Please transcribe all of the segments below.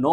9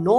9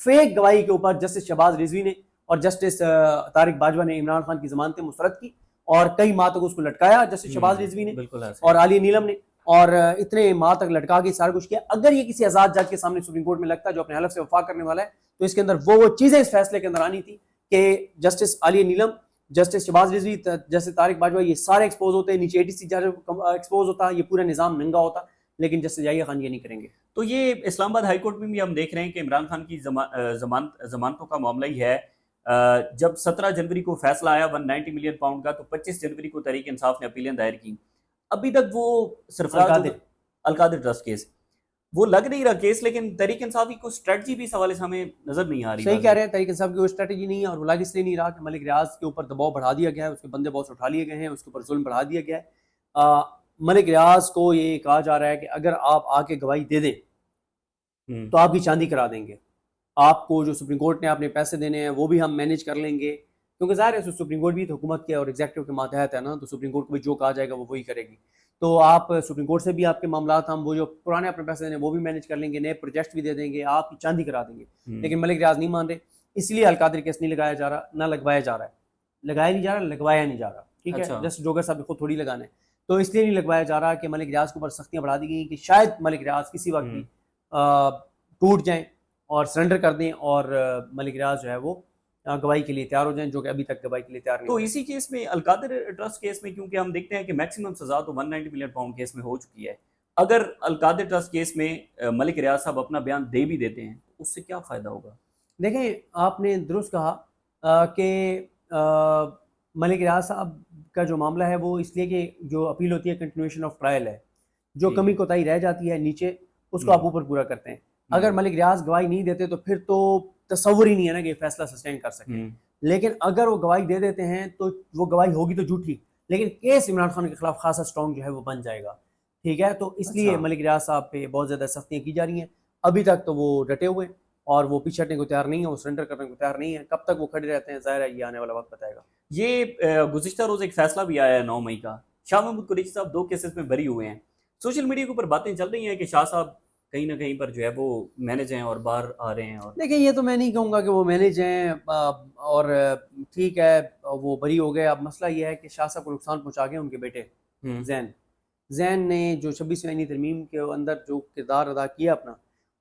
fake گواہی کے اوپر جسٹس شہباز رضوی نے اور جسٹس طارق باجوہ نے عمران خان کی ضمانتیں مسترد کی اور کئی ماہ تک اس کو لٹکایا جسٹس شہباز رضوی نے بالکل اور عالیہ نیلم نے، اور اتنے ماہ تک لٹکا کے سارا کچھ کیا. اگر یہ کسی آزاد جج کے سامنے سپریم کورٹ میں لگتا ہے جو اپنے حلف سے وفا کرنے والا ہے تو اس کے اندر وہ چیزیں اس فیصلے کے اندر آنی تھی کہ جسٹس عالیہ نیلم، جسٹس شہباز رضوی، جسٹس طارق باجوہ یہ سارے ایکسپوز ہوتے ہیں، نیچے ATC جج ایکسپوز ہوتا، یہ پورا نظام ننگا ہوتا، لیکن جسٹس یحییٰ خان یہ نہیں کریں گے. تو یہ اسلام آباد ہائی کورٹ میں بھی ہم دیکھ رہے ہیں کہ عمران خان کی ضمانتوں کا معاملہ ہی ہے. جب 17 جنوری کو فیصلہ آیا 190 ملین پاؤنڈ کا تو 25 جنوری کو تحریک انصاف نے اپیلیں دائر کی. ابھی تک وہ سرفراز القادر ٹرسٹ کیس وہ لگ نہیں رہا کیس، لیکن تحریک انصاف کی کوئی اسٹریٹجی بھی اس حوالے سے ہمیں نظر نہیں آ رہی. صحیح کہہ رہے ہیں، تحریک انصاف کی کوئی اسٹریٹجی نہیں ہے اور وہ لگ اس لیے نہیں رہا کہ ملک ریاض کے اوپر دباؤ بڑھا دیا گیا ہے، اس کے بندے بہت اٹھا لیے گئے ہیں، اس کے اوپر ظلم بڑھا دیا گیا ہے. ملک ریاض کو یہ کہا جا رہا ہے کہ اگر آپ آ کے گواہی دے دیں تو آپ کی چاندی کرا دیں گے، آپ کو جو سپریم کورٹ نے اپنے پیسے دینے ہیں وہ بھی ہم مینیج کر لیں گے، کیونکہ ظاہر ہے سپریم کورٹ بھی تو حکومت کے اور ایگزیکٹو کے ماتحت ہے نا، تو سپریم کورٹ کو بھی جو کہا جائے گا وہ وہی کرے گی. تو آپ سپریم کورٹ سے بھی آپ کے معاملات ہم وہ جو پرانے اپنے پیسے دینے وہ بھی مینیج کر لیں گے، نئے پروجیکٹ بھی دے دیں گے، آپ کی چاندی کرا دیں گے. لیکن ملک ریاض نہیں مان رہے، اس لیے القادر کیس نہیں لگایا جا رہا، نہ لگوایا جا رہا ہے، لگایا نہیں جا رہا، لگوایا نہیں جا رہا. ٹھیک ہے، جسٹ جوگر صاحب نے خود تھوڑی لگانا ہے، تو اس لیے نہیں لگوایا جا رہا کہ ملک ریاض کے اوپر سختیاں بڑھا دی گئی کہ شاید ملک ریاض کسی وقت بھی ٹوٹ جائیں اور سرنڈر کر دیں اور ملک ریاض جو ہے وہ گواہی کے لیے تیار ہو جائیں، جو کہ ابھی تک گواہی کے لیے تیار نہیں. تو اسی کیس میں القادر ٹرسٹ کیس میں کیونکہ ہم دیکھتے ہیں کہ میکسیمم سزا تو 190 ملین پاؤنڈ کیس میں ہو چکی ہے، اگر القادر ٹرسٹ کیس میں ملک ریاض صاحب اپنا بیان دے بھی دیتے ہیں تو اس سے کیا فائدہ ہوگا؟ دیکھیں آپ نے درست کہا کہ ملک ریاض صاحب کا جو معاملہ ہے وہ اس لیے کہ جو اپیل ہوتی ہے کنٹینویشن آف ٹرائل ہے، جو کمی کوتاہی رہ جاتی ہے نیچے اس کو آپ اوپر پورا کرتے ہیں. اگر ملک ریاض گواہی نہیں دیتے تو پھر تو تصور ہی نہیں ہے نا کہ یہ فیصلہ سسٹین کر سکیں، لیکن اگر وہ گواہی دے دیتے ہیں تو وہ گواہی ہوگی تو جھوٹی، لیکن کیس عمران خان کے خلاف خاصا اسٹرانگ جو ہے وہ بن جائے گا. ٹھیک ہے، تو اس لیے ملک ریاض صاحب پہ بہت زیادہ سختیاں کی جا رہی ہیں. ابھی تک تو وہ ڈٹے ہوئے ہیں اور وہ پیچھے ہٹنے کو تیار نہیں ہے، وہ سرنڈر کرنے کو تیار نہیں ہے. کب تک وہ کھڑے رہتے ہیں ظاہر ہے یہ آنے والا وقت بتائے گا. یہ گزشتہ روز ایک فیصلہ بھی آیا ہے 9 مئی کا، شاہ محمود قریشی صاحب 2 کیسز میں بری ہوئے ہیں. سوشل میڈیا کے اوپر باتیں چل رہی ہیں کہ شاہ صاحب کہیں نہ کہیں پر جو ہے وہ مینیج ہیں اور باہر آ رہے ہیں. اور دیکھیں یہ تو میں نہیں کہوں گا کہ وہ مینیج ہیں اور ٹھیک ہے وہ بری ہو گئے. اب مسئلہ یہ ہے کہ شاہ صاحب کو نقصان پہنچا گئے ان کے بیٹے زین نے جو 26ویں آئینی ترمیم کے اندر جو کردار ادا کیا اپنا،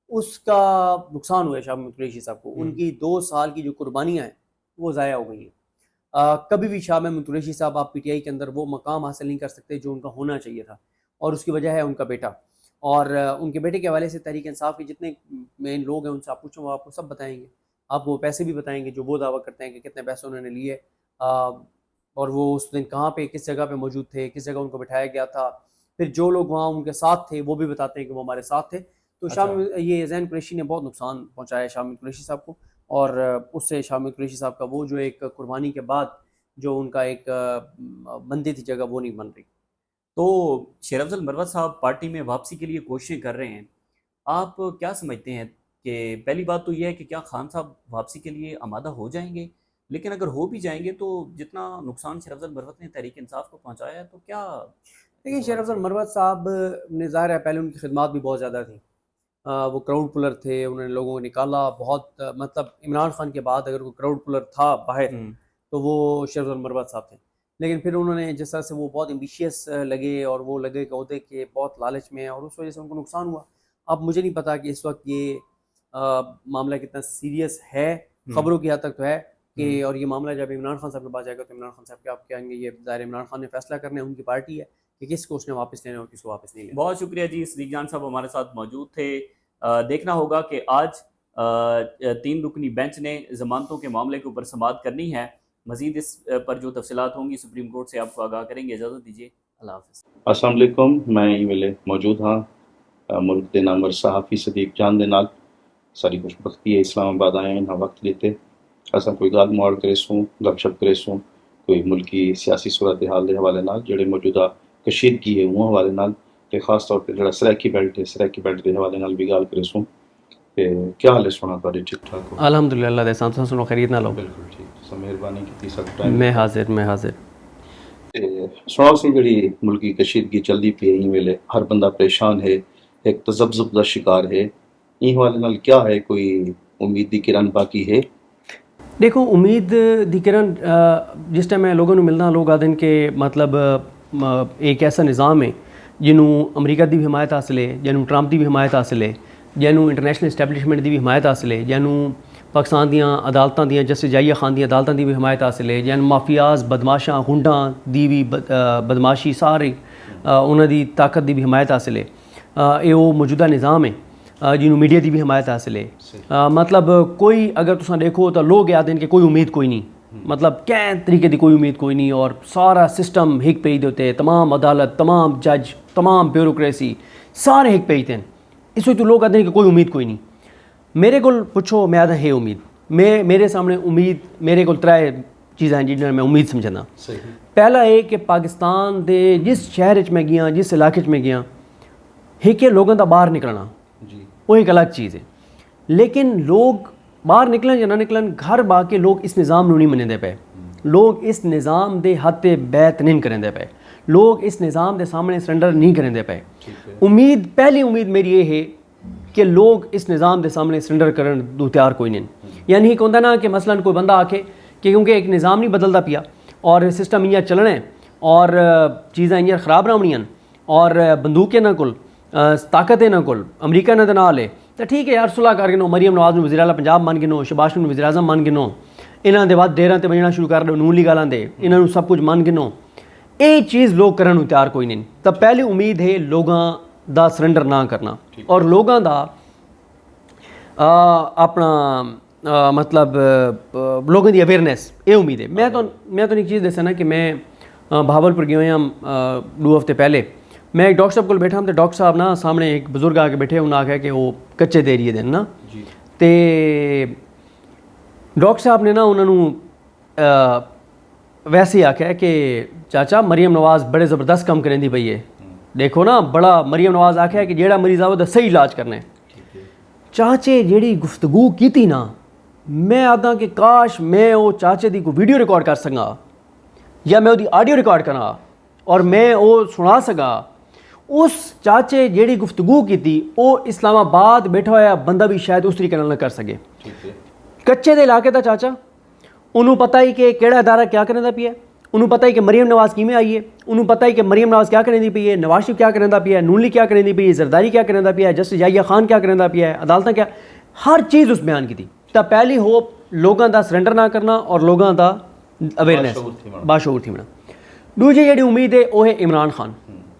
اس کا نقصان ہوا ہے شاہ محمود قریشی صاحب کو. ان کی 2 سال کی جو قربانیاں ہیں وہ ضائع ہو گئی ہیں. کبھی بھی شاہ محمود قریشی صاحب آپ PTI کے اندر وہ مقام حاصل نہیں کر سکتے جو ان کا ہونا چاہیے تھا، اور اس کی وجہ ہے ان کا بیٹا. اور ان کے بیٹے کے حوالے سے تحریک انصاف کے جتنے مین لوگ ہیں ان سے آپ پوچھیں وہ آپ کو سب بتائیں گے، آپ کو پیسے بھی بتائیں گے جو وہ دعویٰ کرتے ہیں کہ کتنے پیسے انہوں نے لیے، اور وہ اس دن کہاں پہ کس جگہ پہ موجود تھے، کس جگہ ان کو بٹھایا گیا تھا. پھر جو لوگ وہاں ان کے ساتھ تھے وہ بھی بتاتے ہیں کہ وہ ہمارے ساتھ تھے. تو یہ زین قریشی نے بہت نقصان پہنچایا شاہ محمود قریشی صاحب کو، اور اس سے شاہ محمود قریشی صاحب کا وہ جو ایک قربانی کے بعد جو ان کا ایک بندی تھی جگہ وہ نہیں بن رہی. تو شیر افضل مروت صاحب پارٹی میں واپسی کے لیے کوششیں کر رہے ہیں، آپ کیا سمجھتے ہیں کہ پہلی بات تو یہ ہے کہ کیا خان صاحب واپسی کے لیے آمادہ ہو جائیں گے؟ لیکن اگر ہو بھی جائیں گے تو جتنا نقصان شیر افضل مروت نے تحریک انصاف کو پہنچایا ہے تو کیا؟ دیکھیں شیر افضل مروت صاحب نے ظاہر ہے پہلے ان کی خدمات بھی بہت زیادہ تھیں، وہ کراؤڈ پلر تھے، انہوں نے لوگوں کو نکالا بہت، مطلب عمران خان کے بعد اگر کوئی کراؤڈ پلر تھا باہر تو وہ شیر افضل مروت صاحب تھے. لیکن پھر انہوں نے جس طرح سے وہ بہت ایمبیشیس لگے اور وہ لگے کہ عہدے کے بہت لالچ میں ہیں اور اس وجہ سے ان کو نقصان ہوا. اب مجھے نہیں پتا کہ اس وقت یہ معاملہ کتنا سیریس ہے، خبروں کی حد تک تو ہے کہ، اور یہ معاملہ جب عمران خان صاحب کے پاس جائے گا تو عمران خان صاحب کیا آپ کہیں گے، یہ ظاہر عمران خان نے فیصلہ کرنا ہے، ان کی پارٹی ہے کہ کس کو اس نے واپس لینا اور کس کو واپس نہیں لینا. بہت شکریہ جی، صدیق جان صاحب ہمارے ساتھ موجود تھے. دیکھنا ہوگا کہ آج 3 رکنی بینچ نے ضمانتوں کے معاملے کے اوپر سماعت کرنی ہے. مزید اس پر جو تفصیلات ہوں گی سپریم کورٹ سے آپ کو آگاہ کریں گے. اجازت دیجیے، اللہ حافظ. السلام علیکم، میں ای ویلے موجود ہاں ملک کے نامور صحافی صدیق جان دے نال. ساری خوش بختی ہے اسلام آباد آئے ہیں، نہ وقت لیتے اصا کوئی گل موڑ کرے سوں، گپ شپ کرے سوں کوئی ملکی سیاسی صورتحال کے حوالے نال جڑے موجودہ کشیدگی ہے وہ حوالے نال، تے خاص طور پہ جڑا سرائکی بیلٹ ہے سرائکی بیلٹ کے حوالے نال بھی گل کرے سوں. کیا حال ہے سونا تھوڑے؟ ٹھیک ٹھاک ہو؟ الحمدللہ دے سان سنو خرید نہ لو. بالکل ٹھیک، سو مہربانی کی سب ٹائم میں حاضر. سناؤ سی جڑی ملکی کشیدگی چلتی پی ہے ویلے، ہر بندہ پریشان ہے، ایک تذبذب کا شکار ہے، این حوالے نال کیا ہے کوئی امید دی کرن باقی ہے؟ دیکھو امید دی کرن جس ٹائم میں لوگوں نے ملنا لوگ آدھے کہ مطلب ایک ایسا نظام ہے جنوں امریکہ دی بھی حمایت حاصل ہے، جنوں ٹرمپ دی بھی حمایت حاصل ہے، جنوں انٹرنیشنل اسٹیبلشمنٹ دی بھی حمایت حاصل ہے، جنوں پاکستان دیاں عدالتاں دیاں جسٹس جائیہ خان دی عدالتاں دی بھی حمایت حاصل ہے، جن مافیاز بدماشاں گنڈاں دی بھی بدماشی سارے انہاں دی طاقت دی بھی حمایت حاصل ہے۔ یہ وہ موجودہ نظام ہے جنوں میڈیا دی بھی حمایت حاصل ہے۔ مطلب کوئی اگر تساں دیکھو تو لوگ یاد ہیں کہ کوئی امید کوئی نہیں، مطلب کہیں طریقے دی کوئی امید کوئی نہیں، اور سارا سسٹم ہک پہ ہی ہوتے، تمام عدالت، تمام جج، تمام بیوروکریسی سارے ہک پہ ہی تھے۔ اس وقت لوگ آتے ہیں کہ کوئی امید کوئی نہیں۔ میرے کو پوچھو میں آدھا ہے امید، میرے سامنے امید میرے کو ترائے چیزیں ہیں جنہیں میں امید سمجھنا۔ پہلا ہے کہ پاکستان دے جس شہر میں گیا، جس علاقے میں گیا، ہے کہ لوگوں دا باہر نکلنا وہ ایک الگ چیز ہے، لیکن لوگ باہر نکلن یا نہ نکلن گھر با کے لوگ اس نظام نو نہیں منیں دے پے، لوگ اس نظام دے حد بیت نہیں کریں دے پے، لوگ اس نظام دے سامنے سرنڈر نہیں کریں دے پے۔ امید پہلی امید میری یہ ہے کہ لوگ اس نظام دے سامنے سرنڈر کرن دو تیار کوئی نہیں، یعنی ایک ہوتا نا کہ مثلا کوئی بندہ آ کے کہ کیونکہ ایک نظام نہیں بدلتا پیا اور سسٹم انہیں چلنا ہے اور چیزیں انہیں خراب رہنیاں اور بندوقیں نہ کل طاقتیں نہ کل امریکہ نہ نال ہے تو ٹھیک ہے یار صلح کر گنو، مریم نواز نو وزیر اعلیٰ پنجاب مان گنو، شہباز شریف نو وزیر اعظم مان گنو، انہاں دے بعد ڈیراں تے بجنا شروع کر دو، نون لیگ والاں دے انہاں نو سب کچھ مان گنو، یہ چیز لوگ کرن تیار کوئی نہیں۔ تو پہلی امید ہے لوگاں دا سرنڈر نہ کرنا اور لوگاں دا اپنا مطلب لوگوں دی اویئرنیس، یہ امید ہے۔ میں تو ایک چیز دسنا کہ میں بھاولپور گئے ہاں 2 ہفتے پہلے، میں ایک ڈاکٹر صاحب کو بیٹھا ہوں تو ڈاکٹر صاحب نا سامنے ایک بزرگ آ کے بیٹھے، انہوں نے آخیا کہ وہ کچے دے رہی ہے دن نا، تے ڈاکٹر صاحب نے نا انہوں ویسے ہی آخیا کہ چاچا مریم نواز بڑے زبردست کام کریں دی پئی ہے، دیکھو نا بڑا مریم نواز آخیا کہ جیڑا مریض آؤ تو صحیح علاج کرنا ہے۔ چاچے جیڑی گفتگو کیتی نا، میں آدھا کہ کاش میں وہ چاچے دی کو ویڈیو ریکارڈ کر سکا یا میں وہ آڈیو ریکارڈ کرا اور میں وہ سنا سکا۔ اس چاچے جیڑی گفتگو کیتی وہ اسلام آباد بیٹھا ہوا بندہ بھی شاید اس طریقے نہ کر سکے۔ کچے دے علاقے دا چاچا، انہوں پتہ ہی کہ کیڑا ادارہ کیا کرنے دا پیا ہے، انہوں پتہ ہی کہ مریم نواز کیویں آئی ہے، انہوں پتہ ہی کہ مریم نواز کیا کرنے دی پئی ہے، نواز شریف کیا کرنے دا پیا ہے، نون لیگ کیا کرنے دی پئی ہے، زرداری کیا کرنے دا پیا ہے، جسٹس جائیہ خان کیا کرنے دا پیا ہے، عدالتاں کیا، ہر چیز اس بیان کی تھی۔ تو پہلی ہوپ لوگوں دا سرنڈر نہ کرنا اور لوگوں دا اویئرنیس باشعور تھی بنا۔ دوسری جیڑی امید ہے وہ ہے عمران خان،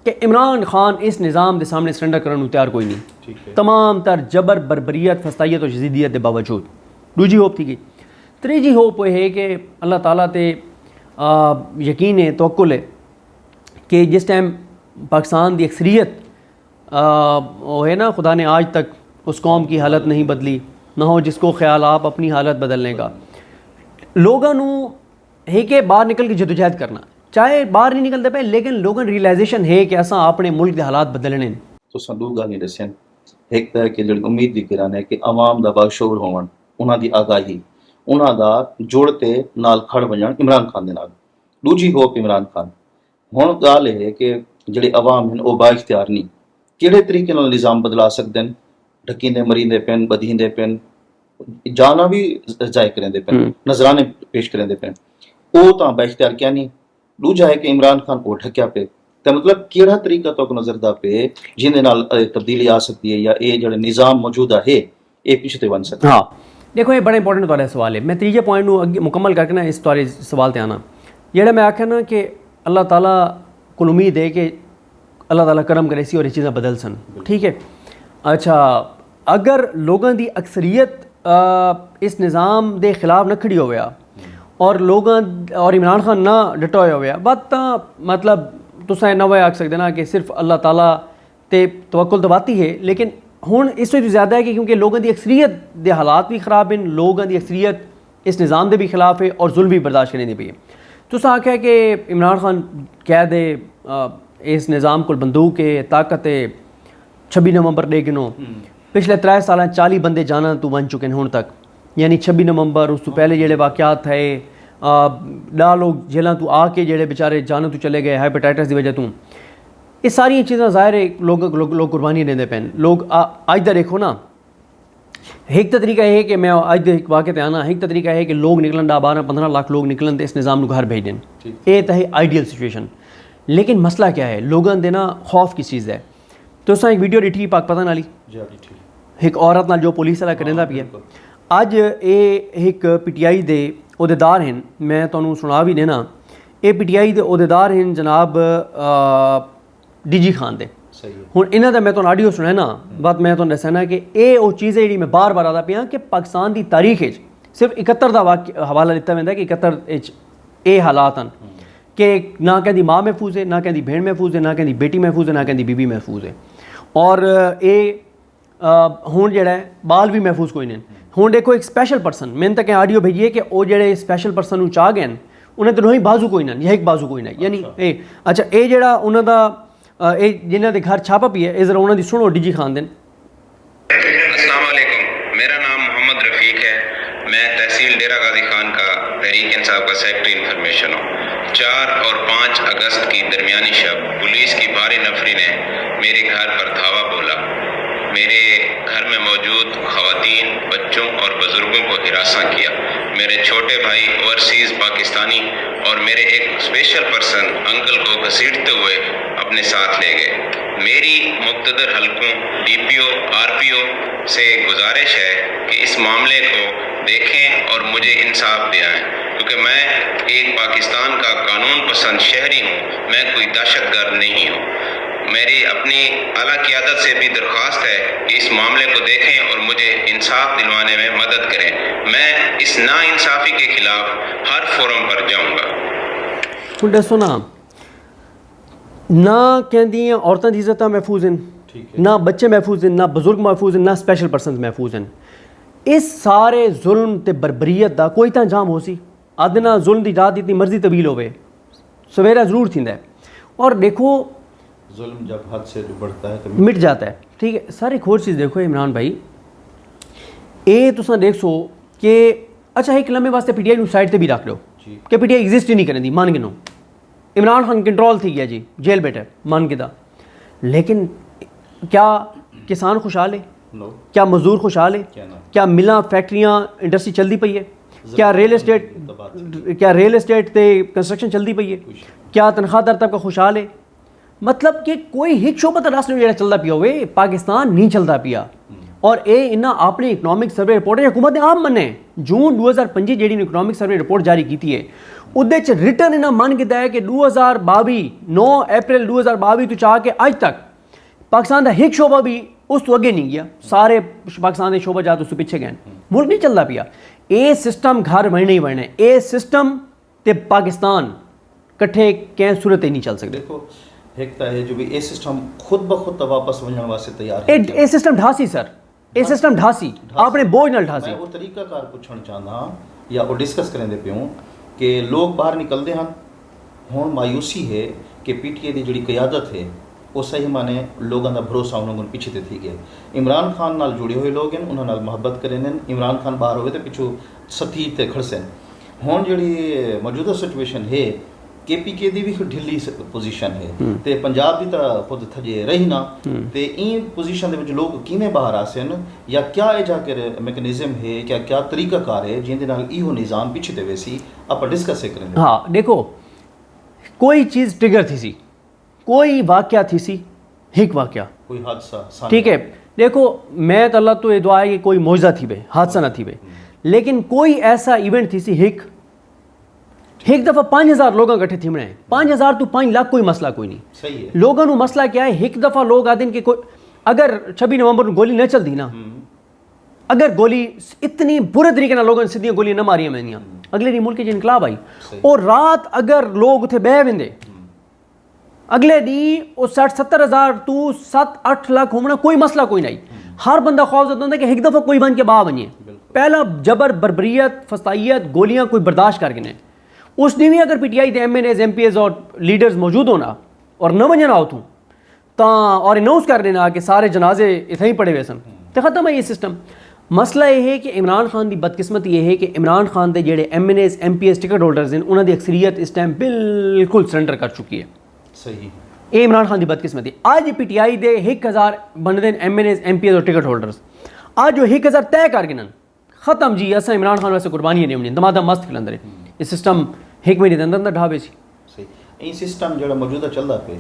کہ عمران خان اس نظام دے سامنے سرنڈر کرنے تیار کوئی نہیں، تمام تر جبر بربریت فسطائیت اور شدیدیت دے باوجود۔ دوسری ہوپ تھی گئی۔ تیسری ہوپ وہ ہے کہ اللہ تعالیٰ تے یقین ہے، توکل ہے کہ جس ٹائم پاکستان دی اکثریت وہ ہے نا، خدا نے آج تک اس قوم کی حالت نہیں بدلی، نہ ہو جس کو خیال آپ اپنی حالت بدلنے کا۔ لوگوں ہے کہ باہر نکل کے جدوجہد کرنا، چاہے باہر نہیں نکلتے پہ لیکن لوگوں ریئلائزیشن ہے کہ اساں اپنے ملک کے حالات بدلنے۔ تو سندو گل نہیں دسین، ایک تو ہے کہ جڑی امید دی کرن ہے کہ عوام دا باشعور ہون، انہاں دی آگاہی، انہاں دا جوڑتے نال کھڑ ونجن عمران خان دے نال۔ دوجی ہوپ عمران خان، ہن گل ہے کہ جڑے عوام ہیں وہ با اختیار نہیں، کیڑے طریقے نال نظام بدلا سکدے ہیں، ڈھکیندے مریندے پین، بدیندے پین، جانا بھی ضائع کریں پین، نظرانے پیش کریں پین، وہ تو با اختیار کیا نہیں۔ دوجا ہے کہ عمران خان کو ڈھکیا پہ، تو مطلب کیڑا طریقہ تو نظر دا پہ جن دے نال تبدیلی آ سکتی ہے یا یہ جڑا نظام موجودہ ہے یہ پیچھے تے بن سکتا ہے۔ ہاں دیکھو یہ بڑا امپورٹنٹ والا سوال ہے، میں تیجے پوائنٹ نو مکمل کر کے نا اس طور سوال تے آنا، جڑا میں آکھا نا کہ اللہ تعالیٰ کو امید ہے کہ اللہ تعالیٰ کرم کرے سی اور یہ چیزیں بدل سن، ٹھیک ہے۔ اچھا اگر لوگوں دی اکثریت اس نظام دے خلاف نہ کھڑی ہویا اور لوگاں اور عمران خان نہ ڈٹا ہویا بات تا مطلب تساں نہ آکھ سکتے نا کہ صرف اللہ تعالیٰ تے توکل تو باتی ہے، لیکن ہن اس سے زیادہ ہے کہ کیونکہ لوگوں دی اکثریت دے حالات بھی خراب ہیں، لوگوں دی اکثریت اس نظام دے بھی خلاف ہے اور ظلم بھی برداشت کرنے دی پئی ہے۔ تساں آکھیا کہ عمران خان کہہ دے اس نظام کو بندوق ہے، طاقت ہے، 26 نومبر دے گنو پچھلے 3 سالاں 40 بندے جانا تو بن چکے ہیں ہن تک، یعنی 26 نومبر اس تو پہلے جڑے واقعات تھے، 10 لوگ جیلاں تو آ کے جڑے بیچارے جانا تو چلے گئے ہیپیٹائٹس دی وجہ تو، یہ ساری چیزاں ظاہر ہے لوگ قربانی دیندے پین۔ لوگ آج دا دیکھو نا ایک تو طریقہ ہے کہ میں اج ایک واقعہ تے آنا، ایک تو طریقہ ہے کہ لوگ نکلن 12-15 لاکھ لوگ نکلن تے اس نظام نو گھر بھیج دین، یہ تو ہے آئیڈیل سچویشن. لیکن مسئلہ کیا ہے، لوگوں دے نا خوف کی چیز ہے. تو اس ایک ویڈیو ڈیٹھی پاک پتہ نالی ایک عورت نال جو پولیس والا کرندا پیا. اج یہ ایک پی ٹی آئی دے عہدیدار ہیں، میں تانوں سنا بھی دینا. یہ پی ٹی آئی دے عہدیدار ہیں جناب ڈی جی خان دے. ہوں انہوں کا میں تو آڈیو سنا بات میں تمہیں دسنا کہ یہ وہ چیز ہے جی میں بار بار آتا پیا کہ پاکستان کی تاریخ صرف 71 کا حوالہ دیتا ہے کہ 71 یہ حالات ہیں کہ نہ کہیں ماں محفوظ ہے، نہ کہیں بہن محفوظ ہے، نہ کہیں بیٹی محفوظ ہے، نہ کہیں بیوی محفوظ ہے. اور یہ ہوں جڑا ہے بال بھی محفوظ کوئی نہیں. ہوں دیکھو ایک اسپیشل پرسن میں نے تک آڈیو بھیجیے کہ وہ جڑے اسپیشل پرسن چاہ گئے انہیں تو نہیں بازو کوئی نہ، یہ ایک بازو کوئی نہ. یعنی اچھا یہ جڑا انہوں کا جنہوں کے گھر چھاپا پی ہے ذرا انہوں کی سنو ڈی جی خان دن. السلام علیکم، میرا نام محمد رفیق ہے. میں تحصیل ڈیرہ غازی خان کا تحریک انصاف کا سیکٹری انفارمیشن ہوں. 4 اور 5 اگست کی درمیانی شب پولیس کی بھاری نفری نے میرے گھر پر دھاوا بولا. میرے گھر میں موجود خواتین، بچوں اور بزرگوں کو ہراساں کیا. میرے چھوٹے بھائی اوورسیز پاکستانی اور میرے ایک اسپیشل پرسن انکل کو گھسیٹتے ہوئے اپنے ساتھ لے گئے. میری مقتدر حلقوں D P O R P او سے گزارش ہے کہ اس معاملے کو دیکھیں اور مجھے انصاف دلائیں، کیونکہ میں ایک پاکستان کا قانون پسند شہری ہوں، میں کوئی دہشت گرد نہیں ہوں. میری اپنی اعلیٰ قیادت سے بھی درخواست ہے کہ اس معاملے کو دیکھیں اور مجھے انصاف دلوانے میں مدد کریں. میں اس ناانصافی کے خلاف ہر فورم پر جاؤں گا. سنا نہ کہندی عورتوں کی عزت محفوظ ہیں، نہ بچے محفوظ ہیں، نہ بزرگ محفوظ ہیں، نہ اسپیشل پرسنز محفوظ ہیں. اس سارے ظلم تے بربریت دا کوئی تو انجام ہو سی. آدنا ظلم دی رات اتنی مرضی طویل ہوئے سویرا ضرور تھیندا ہے. اور دیکھو ظلم جب حد سے بڑھتا ہے تو مٹ جاتا ہے. ٹھیک ہے، سر ایک اور چیز دیکھو عمران بھائی، یہ تساں دیکھ سو کہ اچھا ایک لمحے واسطے پی ٹی آئی سائڈ تے بھی رکھ لو کہ پی ٹی آئی ایگزسٹ ہی نہیں کرنے دی، مان گنو عمران خان کنٹرول تھی گیا جی، جیل بیٹھے مان کے دا. لیکن کیا کسان خوشحال ہے؟ کیا مزدور خوشحال ہے؟ کیا ملاں فیکٹریاں انڈسٹری چلتی پئی ہے؟ کیا ریل اسٹیٹ تے کنسٹرکشن چلتی پئی ہے؟ کیا تنخواہ دار طبقہ خوشحال ہے؟ مطلب کہ کوئی ایک شعبہ تو راستے میں چلتا پیا ہوئے، پاکستان نہیں چلتا پیا. اور یہ انہیں اپنی اکنامک سروے رپورٹ حکومت نے آپ منے جون 2025 جیڑی اکنامک سروے رپورٹ جاری کی ہے ادھے ریٹن انہیں من کیا ہے کہ 2022 9 اپریل 2022 تو چاہ کے اج تک پاکستان کا ایک شعبہ بھی اس تو اگے نہیں گیا. سارے پاکستان کے شعبہ جات اس پیچھے گئے، ملک نہیں چلتا پیا. یہ سسٹم گھر بننے ہی بننے، یہ سسٹم تے پاکستان کٹھے کہیں صورت ہی نہیں چل سکتے. دیکھو ایک ہے جو بھی یہ سسٹم خود بخود واپس ونجن واسطے تیار ہے. یہ سسٹم ڈھاسی سر، یہ سسٹم ڈھاسی اپنے بوجھ نال ڈھاسی. میں وہ طریقہ کار پوچھنا چاہتا یا وہ ڈسکس کریں دے پیوں کہ لوگ باہر نکلتے ہیں. ہوں مایوسی ہے کہ پی ٹی آئی کی جڑی قیادت ہے وہ صحیح مانے لوگوں کا بھروسہ انہوں نے پیچھے تھی گئے. عمران خان نال جڑے ہوئے لوگ ہیں، انہوں نے محبت کریں. عمران خان باہر ہوئے تو پچھو ستی تے کھڑ سن. ہوں جڑی موجودہ سچویشن ہے کے پی کے دی بھی ڈھلی پوزیشن ہے تے پنجاب دی طرح خود تھجے رہی نا تے این پوزیشن دے وچ لوگ کیویں باہر آسن یا کیا اے جا کے میکنزم ہے، کیا طریقہ کار ہے جن دے نال ایہو نظام پیچھے تے ویسی اپا ڈسکس کریں. ہاں دیکھو کوئی چیز ٹریگر تھی سی، کوئی واقعہ تھی سی، ایک واقعہ کوئی حادثہ ٹھیک ہے. دیکھو میں تو اللہ تو یہ دعا ہے کہ کوئی معجزہ تھی بے، حادثہ نہ تھی بے، لیکن کوئی ایسا ایونٹ تھی سی ایک دفعہ 5000 لوگ اکٹھے تھمنے ہیں. 5000 تو 5 لاکھ کوئی مسئلہ کوئی نہیں. صحیح ہے. لوگوں کو مسئلہ کیا ہے، ایک دفعہ لوگ آتے ہیں کہ کوئی اگر 26 نومبر کو گولی نہ چل دی نا، اگر گولی اتنی برے طریقے نہ لوگوں نے سیدھیاں گولیاں نہ ماریاں میں اگلے دی ملک انقلاب آئی. اور رات اگر لوگ اتنے بہ ویندے اگلے دی وہ 60-70 ہزار تو 7-8 لاکھ ہونا کوئی مسئلہ کوئی نہیں. ہر بندہ خوف زدہ ہے کہ ایک دفعہ کوئی بن کے باہ بنیے. پہلا جبر بربریت فسطائیت گولیاں کوئی برداشت کر کے نہیں. اس نے بھی اگر پی ٹی آئی دے M N As M P As اور لیڈرز موجود ہونا اور نہ بننا ہوتوں تا اور اناؤنس کر دینا کہ سارے جنازے اتنے ہی پڑے ہوئے سن تو ختم ہے یہ سسٹم. مسئلہ یہ ہے کہ عمران خان دی بدقسمتی یہ ہے کہ عمران خان دے جڑے M N As M P As ticket holders ہیں انہوں دی اکثریت اس ٹائم بالکل سرنڈر کر چکی ہے. صحیح. یہ عمران خان دی بدقسمتی. آج پی ٹی آئی دے 1000 بندے M N As M P As اور ٹکٹ ہولڈرز آج جو 1000 طے کر گئے ختم جی اصل عمران خان ویسے قربانی نہیں ہونی دمادم مست کھلندر یہ سسٹم 1 مہینے دے اندر ڈھابے سی صحیح یہ سسٹم جڑا موجودہ چلدا پے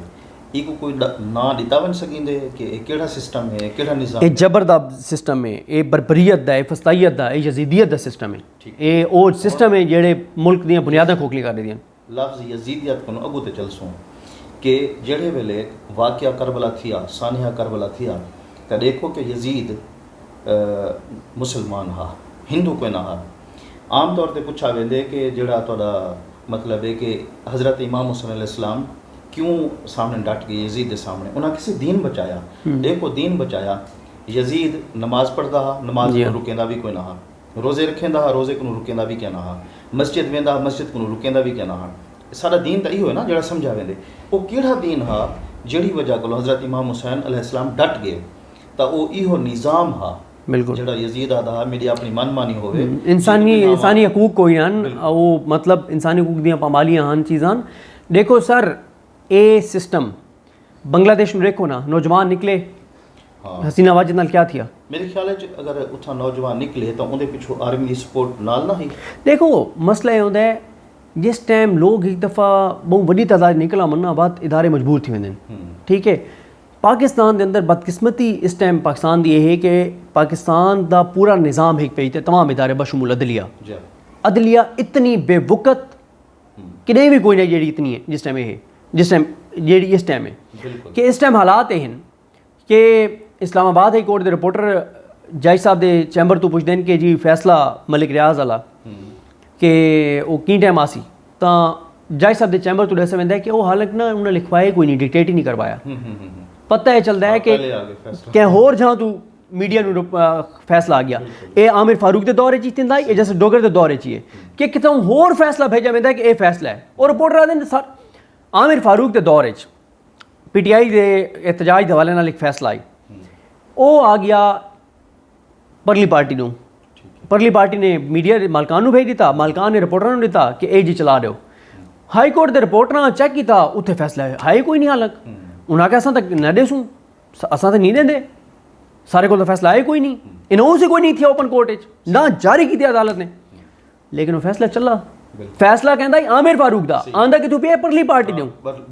یہ کوئی نا دیتا ون سکیندے کہ یہ کیڑا سسٹم ہے کیڑا نظام یہ جبر دا سسٹم ہے یہ بربریت دا ہے فسطائیت دا ہے یزیدیت دا سسٹم ہے یہ وہ سسٹم ہے جڑے ملک دیاں بنیاداں کھوکھلی کر دیاں لفظ یزیدیت کو اگو تے چلسوں کہ جڑے ویلے واقعہ کربلا تھیا سانحہ کربلا تھیا تے دیکھو کہ یزید مسلمان ہا ہندو کوئی نہ ہا عام طور تے پوچھا ویندے کہ جڑا تہاڈا مطلب ہے کہ حضرت امام حسین علیہ السلام کیوں سامنے ڈٹ گئے یزید دے سامنے انہاں کسی دین بچایا دیکھو دین بچایا یزید نماز پڑھدا ہا نماز کو رکیندا بھی کوئی نہ ہا روزے رکھیندا ہا روزے کو رکیندا بھی کیا نہ ہا مسجد ویندا مسجد کو رکیندا بھی کیا نہ ہا سارا دین تو یہ ہے نا جڑا سمجھا ویندے وہ کیڑا دین ہا جڑی وجہ کو حضرت امام حسین علیہ السلام ڈٹ گئے تو وہ یہ نظام ہا بالکل جڑا یزید آدھا میری اپنی من مانی ہوئے انسانی حقوق کوئی ہن وہ مطلب انسانی حقوق دیاں پامالیاں ہن چیزاں دیکھو سر اے سسٹم بنگلہ دیش میں دیکھو نا نوجوان نکلے حسینہ واجد نال کیا تھیا میرے خیال ہے اگر اتھا نوجوان نکلے تو اندے پیچھو آرمی دی سپورٹ نال نہ ہی دیکھو مسئلہ یہ ہوتا ہے جس ٹائم لوگ ایک دفعہ بہت وڈی تعداد نکلا مننا بعد ادارے مجبور تھی ویندے ٹھیک ہے پاکستان دے اندر بدقسمتی اس ٹائم پاکستان دی یہ ہے کہ پاکستان دا پورا نظام ایک پہ تمام ادارے بشمول عدلیہ اتنی بے وقت کہ نہیں بھی کوئی نہیں جیڑی اتنی ہے جس ٹائم یہ جیڑی اس ٹائم ہے کہ اس ٹائم حالات یہ ہیں کہ اسلام آباد ہائی کورٹ دے رپورٹر جج صاحب دے چیمبر تو پوچھ دین کہ جی فیصلہ ملک ریاض والا کہ وہ کی ٹائم آسی تو جج صاحب دے چیمبر تو ایسا ویندا ہے کہ وہ حالانکہ نا انہوں نے لکھوایا کوئی نہیں ڈکٹیٹ ہی نہیں کروایا پتہ ہے چلتا ہے کہ ہور جہاں تو میڈیا نو فیصلہ آ گیا اے عامر فاروق دے دور چ تیندا ہے جیسے ڈوگر دے دور چ ہے کہ کتوں ہور فیصلہ بھیجا ویندا ہے کہ اے فیصلہ ہے اور رپورٹر آدھے سر عامر فاروق دے دور چ پی ٹی آئی دے احتجاج دے حوالے نال ایک فیصلہ آئی وہ آ گیا پرلی پارٹی نو پرلی پارٹی نے میڈیا مالکان نو بھیج دیتا مالکان نے رپورٹر نو دیتا کہ اے جی چلا رہے ہو ہائی کورٹ دے رپورٹر چیک کیتا اتنے فیصلہ ہے کوئی نہیں حالک انہاں کہ اساں تک نہ دے سوں اساں تے نہیں دیندے سارے کو تو فیصلہ ہے کوئی نہیں انہوں سے کوئی نہیں تھیا اوپن کورٹ نہ جاری کی تھی عدالت نے لیکن وہ فیصلہ چلا فیصلہ کہندا عامر فاروق دا آندا کہ تو پے پرلی پارٹی دوں